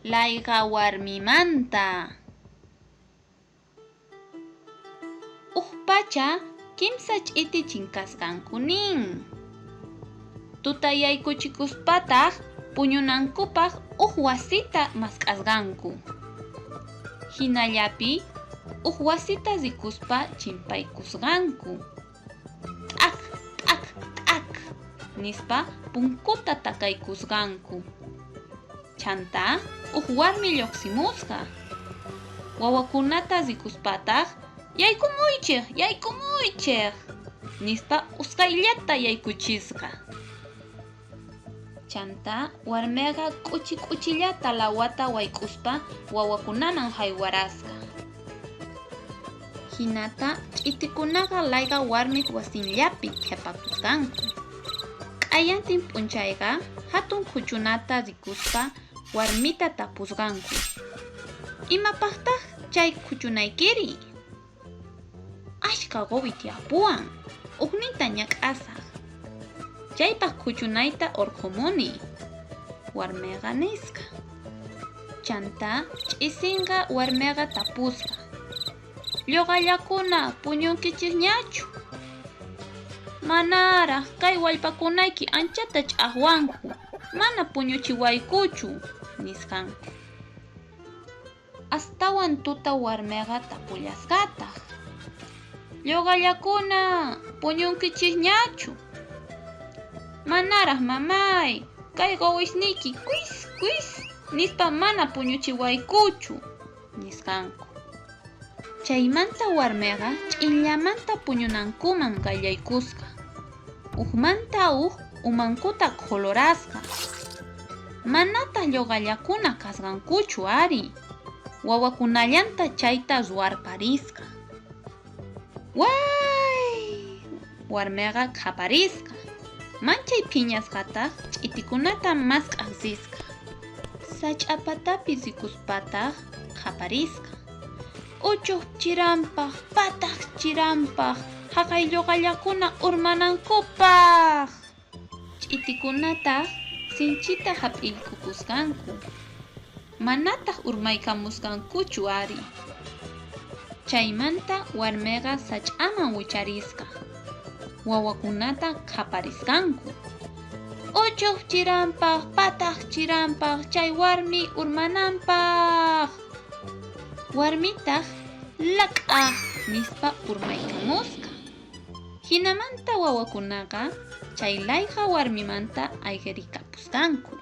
layqa warmimanta. Pacha kimsa ch'iti chinkasqanku nin. Tutayaykuchikuspataq puñunankupaq wasita mask'asqanku. Hinallapi wasita rikuspa chimpaykusqanku. T'aq t'aq t'aq nispa punkuta takaykusqanku. Chanta warmi lluqsimusqa. Wawakunata rikuspataq yaykumuychik nispa usqayllata yaykuchisqa. Chanta warmiqa k'uchillata lawata wayk'uspa wawakunaman haywarasqa. Hinata ch'itikunaqa layqa warmiq wasinllapi qhipakusqanku. K'ayantin p'unchayqa hatun khuchunata rikuspa warmita tapusqanku. Imapaqtaq chay khuchunaykiri? Ashka quwi tiyapuwan, uqninta ñak'asaq. Chaypaq khuchunayta urqumuni, warmiqa nisqa. Chanta ch'isinqa warmiqa tapusqa. Lluqallakuna puñunkichikñachu? Manaraq kay wallpakunayki anchata ch'aqwanku, mana puñuchiwaykuchu nisqanku. Astawan tuta warmiqa tapullasqataq. Lluqallakuna puñunkichikñachu? Manaraq mamay, kay quwisniyki quis nispa mana puñuchiwaykuchu nisqanku. Chaymanta warmiqa ch'illamanta puñunankuman qallaykusqa. Uqmanta umankuta qhulurasqa. Manataq lluqallakuna kasqankuchu ari. Wawakunallanta chayta ruwarparisqa. Way! Warmiqa qhaparisqa. Manchay phiñasqataq ch'itikunata mask'aqsisqa. Sach'apatapis rikuspataq qhaparisqa. Uchuq chiranpaq, pataq chiranpaq, haqay lluqallakuna urmanankupaq. Ch'itikunataq sinchita hap'ilkukusqanku. Manataq urmaykamusqankuchu ari. Chaymanta warmiqa sach'aman wicharisqa. Wawakunata qhaparisqanku. Uchuq chiranpaq, pataq chiranpaq, chay warmi urmananpaq. Warmitaq lak'aq nispa urmaykamusqa. Hinamanta wawakunaqa chay layqa warmimanta ayqirikapusqanku.